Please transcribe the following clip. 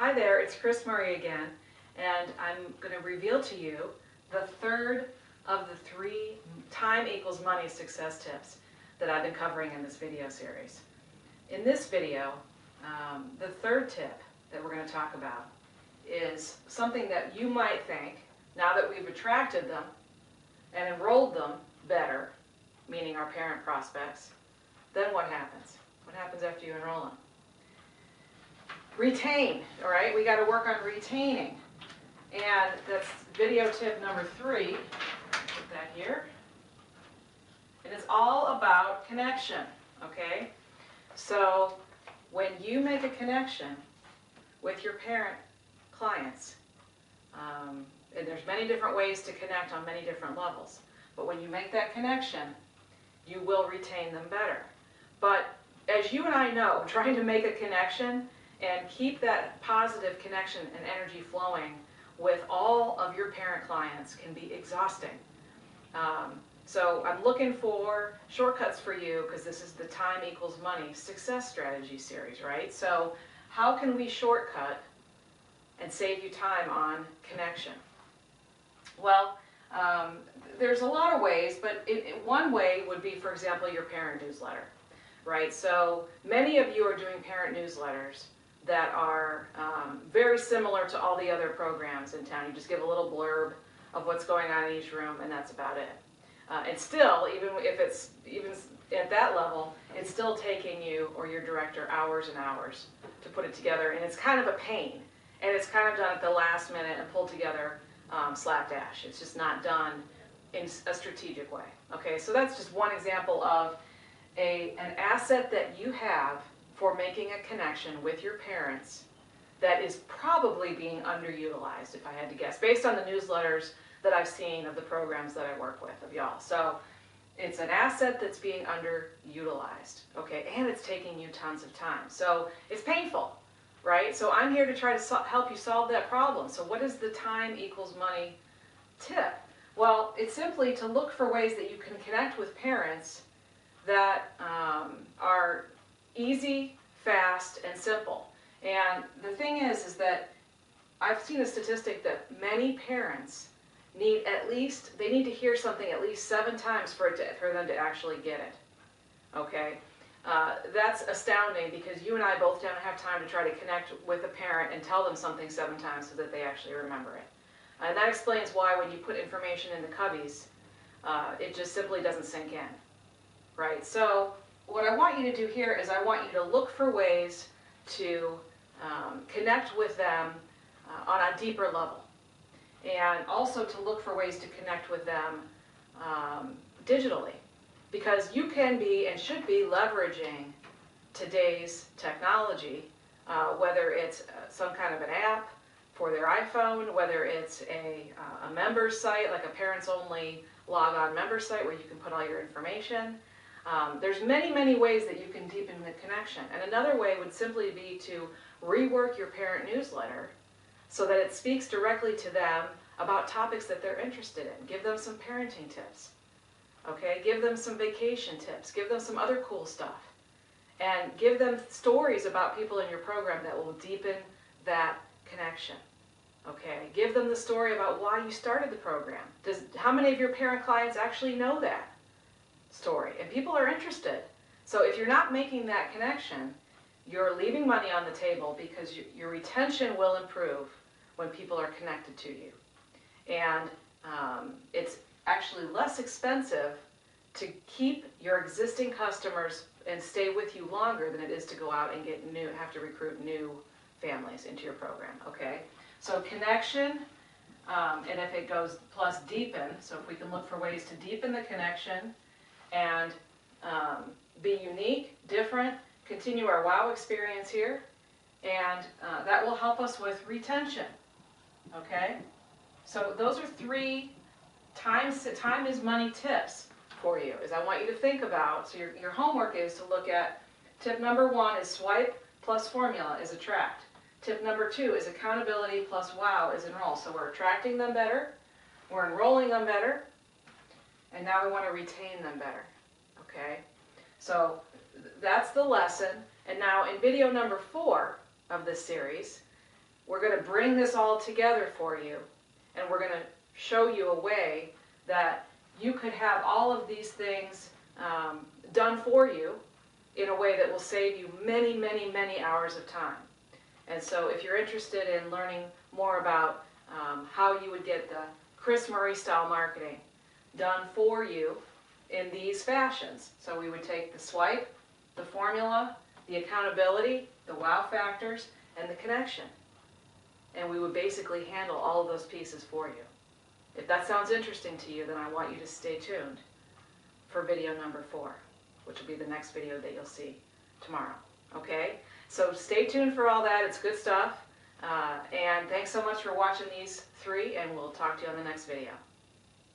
Hi there, it's Chris Murray again, and I'm going to reveal to you the third of the 3 time equals money success tips that I've been covering in this video series. In this video, the third tip that we're going to talk about is something that you might think, now that we've attracted them and enrolled them better, meaning our parent prospects, then what happens? What happens after you enroll them? Retain, all right? We got to work on retaining. And that's video tip number 3. Put that here. And it's all about connection, okay? So when you make a connection with your parent clients, and there's many different ways to connect on many different levels, but when you make that connection, you will retain them better. But as you and I know, trying to make a connection and keep that positive connection and energy flowing with all of your parent clients can be exhausting. So I'm looking for shortcuts for you, because this is the Time Equals Money Success Strategy series, right? So how can we shortcut and save you time on connection? Well, there's a lot of ways, but one way would be, for example, your parent newsletter, right? So many of you are doing parent newsletters that are very similar to all the other programs in town. You just give a little blurb of what's going on in each room, and that's about it. And still, even if it's even at that level, it's still taking you or your director hours and hours to put it together, and it's kind of a pain. And it's kind of done at the last minute and pulled together slapdash. It's just not done in a strategic way. Okay, so that's just one example of an asset that you have for making a connection with your parents that is probably being underutilized, if I had to guess, based on the newsletters that I've seen of the programs that I work with of y'all. So it's an asset that's being underutilized, okay, and it's taking you tons of time. So it's painful, right? So I'm here to try to help you solve that problem. So what is the Time Equals Money tip? Well, it's simply to look for ways that you can connect with parents that are easy, fast, and simple. And the thing is that I've seen a statistic that many parents need they need to hear something at least 7 times for them to actually get it. Okay? That's astounding, because you and I both don't have time to try to connect with a parent and tell them something 7 times so that they actually remember it. And that explains why when you put information in the cubbies, it just simply doesn't sink in. Right? So what I want you to do here is I want you to look for ways to connect with them on a deeper level. And also to look for ways to connect with them digitally. Because you can be and should be leveraging today's technology, whether it's some kind of an app for their iPhone, whether it's a member's site, like a parents-only log-on member site where you can put all your information. There's many, many ways that you can deepen the connection. And another way would simply be to rework your parent newsletter so that it speaks directly to them about topics that they're interested in. Give them some parenting tips. Okay? Give them some vacation tips. Give them some other cool stuff. And give them stories about people in your program that will deepen that connection. Okay? Give them the story about why you started the program. How many of your parent clients actually know that story? And people are interested. So if you're not making that connection, you're leaving money on the table, because your retention will improve when people are connected to you. And it's actually less expensive to keep your existing customers and stay with you longer than it is to go out and have to recruit new families into your program, okay? So connection, and if it goes plus deepen, so if we can look for ways to deepen the connection and be unique, different, continue our wow experience here, and that will help us with retention, okay? So those are 3 time is money tips for you, as I want you to think about. So your homework is to look at tip number 1 is swipe plus formula is attract. Tip number 2 is accountability plus wow is enroll. So we're attracting them better, we're enrolling them better, and now we want to retain them better, okay? So that's the lesson. And now in video number 4 of this series, we're going to bring this all together for you, and we're going to show you a way that you could have all of these things done for you in a way that will save you many, many, many hours of time. And so if you're interested in learning more about how you would get the Chris Murray style marketing done for you in these fashions. So we would take the swipe, the formula, the accountability, the wow factors, and the connection. And we would basically handle all of those pieces for you. If that sounds interesting to you, then I want you to stay tuned for video number 4, which will be the next video that you'll see tomorrow. Okay? So stay tuned for all that. It's good stuff. And thanks so much for watching these 3, and we'll talk to you on the next video.